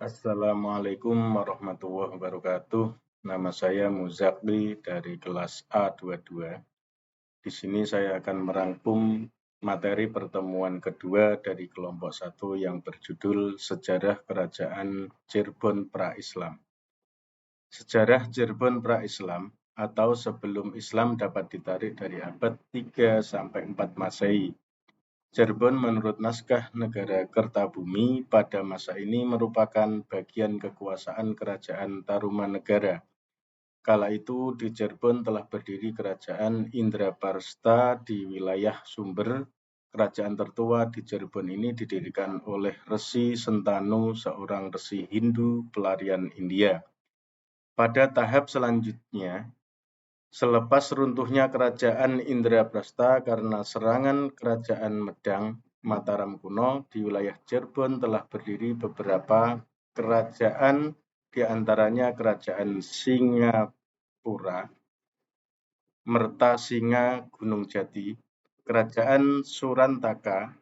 Assalamualaikum warahmatullahi wabarakatuh. Nama saya Muzakli dari kelas A22. Di sini saya akan merangkum materi pertemuan kedua dari kelompok 1 yang berjudul Sejarah Kerajaan Cirebon Pra-Islam. Sejarah Cirebon Pra-Islam atau sebelum Islam dapat ditarik dari abad 3 sampai 4 Masehi. Cirebon menurut naskah negara Kertabumi pada masa ini merupakan bagian kekuasaan kerajaan Tarumanegara. Kala itu di Cirebon telah berdiri kerajaan Indraparsta di wilayah Sumber. Kerajaan tertua di Cirebon ini didirikan oleh Resi Sentanu, seorang resi Hindu pelarian India. Pada tahap selanjutnya, selepas runtuhnya kerajaan Indraprasta karena serangan kerajaan Medang, Mataram kuno, di wilayah Cirebon telah berdiri beberapa kerajaan, di antaranya kerajaan Singapura, Mertasinga Gunung Jati, kerajaan Surantaka,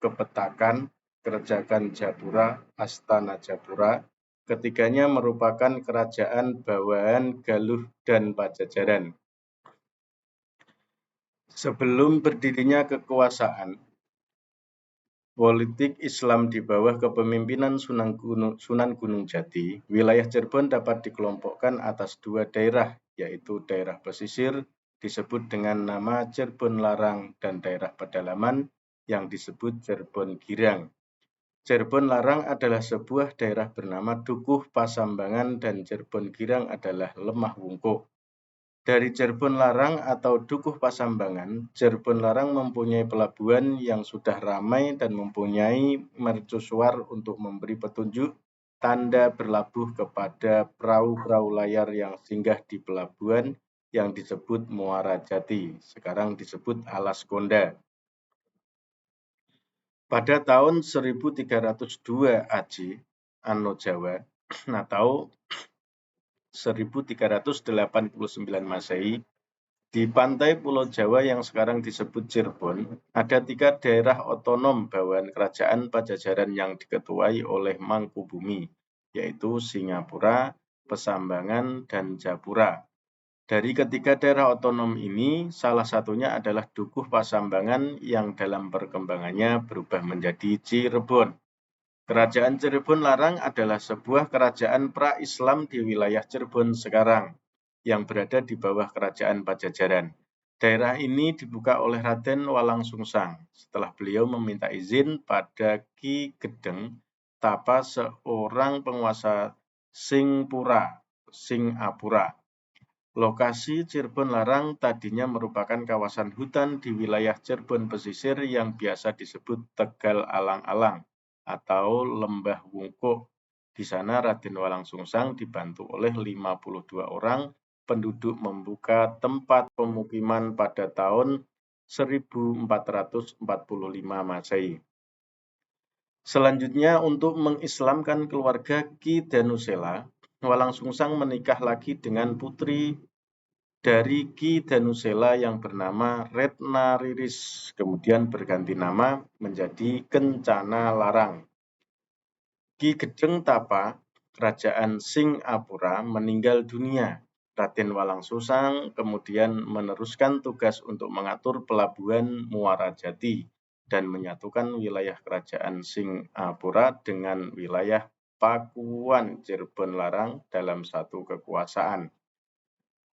Kepetakan, kerajaan Japura, Astana Japura. Ketiganya merupakan kerajaan bawahan Galuh dan Pajajaran. Sebelum berdirinya kekuasaan politik Islam di bawah kepemimpinan Sunan Gunung Jati, wilayah Cirebon dapat dikelompokkan atas dua daerah, yaitu daerah pesisir disebut dengan nama Cirebon Larang dan daerah pedalaman yang disebut Cirebon Girang. Cirebon Larang adalah sebuah daerah bernama Dukuh Pasambangan dan Cirebon Girang adalah Lemah Wungkuk. Dari Cirebon Larang atau Dukuh Pasambangan, Cirebon Larang mempunyai pelabuhan yang sudah ramai dan mempunyai mercusuar untuk memberi petunjuk tanda berlabuh kepada perahu-perahu layar yang singgah di pelabuhan yang disebut Muara Jati, sekarang disebut Alas Konda. Pada tahun 1302 Aji, Anno Jawa, atau 1389 Masehi, di pantai Pulau Jawa yang sekarang disebut Cirebon, ada 3 daerah otonom bawahan kerajaan Pajajaran yang diketuai oleh Mangkubumi, yaitu Singapura, Pesambangan, dan Japura. Dari ketiga daerah otonom ini, salah satunya adalah Dukuh Pasambangan yang dalam perkembangannya berubah menjadi Cirebon. Kerajaan Cirebon Larang adalah sebuah kerajaan pra-Islam di wilayah Cirebon sekarang, yang berada di bawah kerajaan Pajajaran. Daerah ini dibuka oleh Raden Walangsungsang setelah beliau meminta izin pada Ki Gedeng Tapa, seorang penguasa Singapura. Lokasi Cirebon Larang tadinya merupakan kawasan hutan di wilayah Cirebon pesisir yang biasa disebut Tegal Alang-Alang atau Lembah Wungkuk. Di sana Raden Walangsungsang dibantu oleh 52 orang penduduk membuka tempat pemukiman pada tahun 1445 Masehi. Selanjutnya, untuk mengislamkan keluarga Ki Danusela, Walangsungsang menikah lagi dengan putri dari Ki Danusela yang bernama Retna Riris, kemudian berganti nama menjadi Kencana Larang. Ki Gedeng Tapa, kerajaan Singapura, meninggal dunia. Raden Walangsungsang kemudian meneruskan tugas untuk mengatur pelabuhan Muara Jati dan menyatukan wilayah kerajaan Singapura dengan wilayah Pakuan Cirebon Larang dalam satu kekuasaan.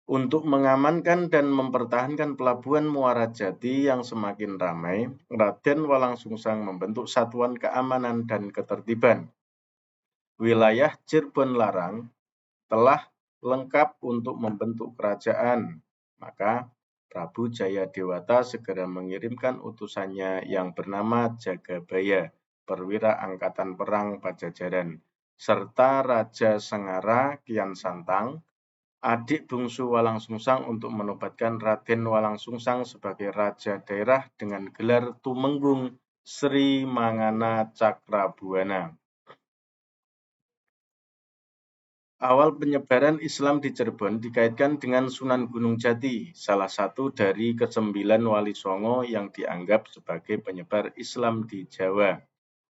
Untuk mengamankan dan mempertahankan pelabuhan Muara Jati yang semakin ramai, Raden Walangsungsang membentuk Satuan Keamanan dan Ketertiban. Wilayah Cirebon Larang telah lengkap untuk membentuk kerajaan, maka Prabu Jayadewata segera mengirimkan utusannya yang bernama Jagabaya, perwira angkatan perang Pajajaran, serta Raja Sengara Kian Santang, adik bungsu Walangsungsang, untuk menobatkan Raden Walangsungsang sebagai raja daerah dengan gelar Tumenggung Sri Mangana Cakrabuana. Awal penyebaran Islam di Cirebon dikaitkan dengan Sunan Gunung Jati, salah satu dari ke-9 Wali Songo yang dianggap sebagai penyebar Islam di Jawa.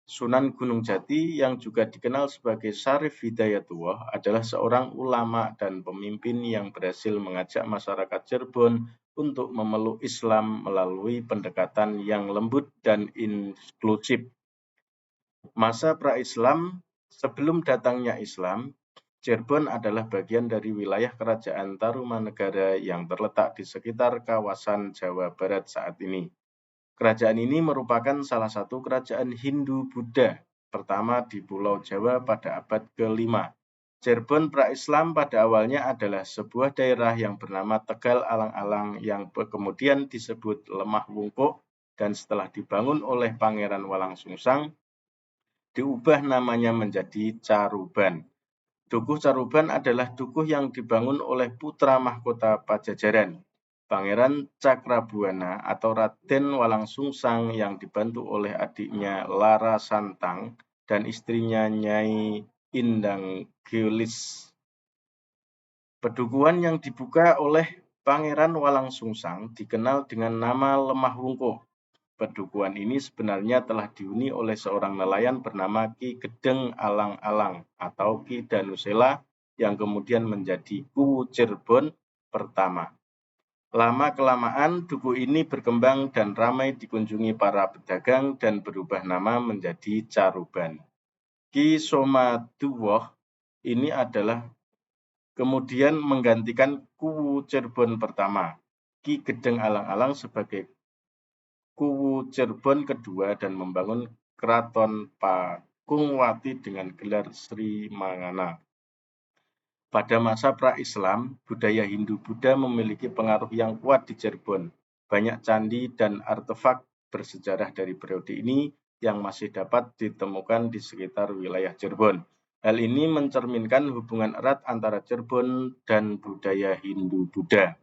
Sunan Gunung Jati yang juga dikenal sebagai Syarif Hidayatullah adalah seorang ulama dan pemimpin yang berhasil mengajak masyarakat Cirebon untuk memeluk Islam melalui pendekatan yang lembut dan inklusif. Masa pra-Islam, sebelum datangnya Islam, Cirebon adalah bagian dari wilayah Kerajaan Tarumanegara yang terletak di sekitar kawasan Jawa Barat saat ini. Kerajaan ini merupakan salah satu kerajaan Hindu-Buddha pertama di Pulau Jawa pada abad ke-5. Cirebon pra-Islam pada awalnya adalah sebuah daerah yang bernama Tegal Alang-Alang yang kemudian disebut Lemah Wungkuk dan setelah dibangun oleh Pangeran Walangsungsang, diubah namanya menjadi Caruban. Dukuh Caruban adalah dukuh yang dibangun oleh putra mahkota Pajajaran, Pangeran Cakrabuana atau Raden Walangsungsang yang dibantu oleh adiknya Lara Santang dan istrinya Nyai Indang Gelis. Pedukuhan yang dibuka oleh Pangeran Walangsungsang dikenal dengan nama Lemah Wungkuk. Pedukuhan ini sebenarnya telah dihuni oleh seorang nelayan bernama Ki Gedeng Alang-Alang atau Ki Danusela yang kemudian menjadi Kuwu Cirebon pertama. Lama-kelamaan dukuh ini berkembang dan ramai dikunjungi para pedagang dan berubah nama menjadi Caruban. Ki Somaduwoh ini adalah kemudian menggantikan Kuwu Cirebon pertama, Ki Gedeng Alang-Alang sebagai Kuwu Cirebon kedua dan membangun Keraton Pakungwati dengan gelar Sri Mangana. Pada masa pra-Islam, budaya Hindu-Buddha memiliki pengaruh yang kuat di Cirebon. Banyak candi dan artefak bersejarah dari periode ini yang masih dapat ditemukan di sekitar wilayah Cirebon. Hal ini mencerminkan hubungan erat antara Cirebon dan budaya Hindu-Buddha.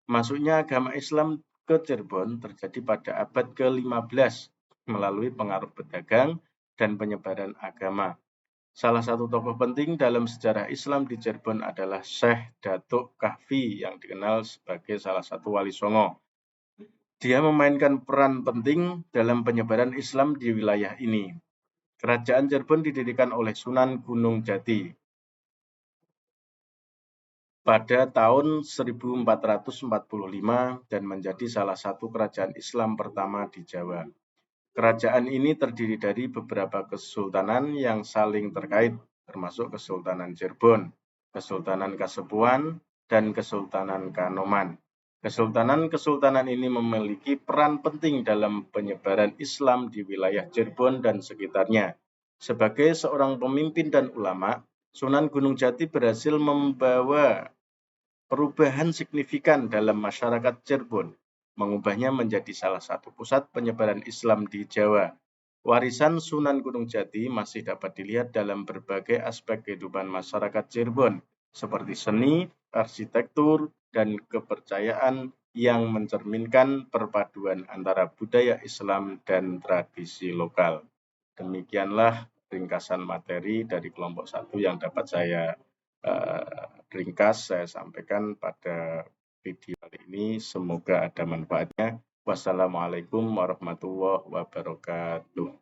Masuknya agama Islam ke Cirebon terjadi pada abad ke-15 melalui pengaruh pedagang dan penyebaran agama. Salah satu tokoh penting dalam sejarah Islam di Cirebon adalah Syekh Datuk Kahfi yang dikenal sebagai salah satu wali Songo. Dia memainkan peran penting dalam penyebaran Islam di wilayah ini. Kerajaan Cirebon didirikan oleh Sunan Gunung Jati pada tahun 1445 dan menjadi salah satu kerajaan Islam pertama di Jawa. Kerajaan ini terdiri dari beberapa kesultanan yang saling terkait, termasuk Kesultanan Cirebon, Kesultanan Kasepuhan, dan Kesultanan Kanoman. Kesultanan-kesultanan ini memiliki peran penting dalam penyebaran Islam di wilayah Cirebon dan sekitarnya. Sebagai seorang pemimpin dan ulama, Sunan Gunung Jati berhasil membawa perubahan signifikan dalam masyarakat Cirebon, mengubahnya menjadi salah satu pusat penyebaran Islam di Jawa. Warisan Sunan Gunung Jati masih dapat dilihat dalam berbagai aspek kehidupan masyarakat Cirebon, seperti seni, arsitektur, dan kepercayaan yang mencerminkan perpaduan antara budaya Islam dan tradisi lokal. Demikianlah ringkasan materi dari kelompok 1 yang dapat saya ringkas saya sampaikan pada video kali ini. Semoga ada manfaatnya. Wassalamualaikum warahmatullahi wabarakatuh.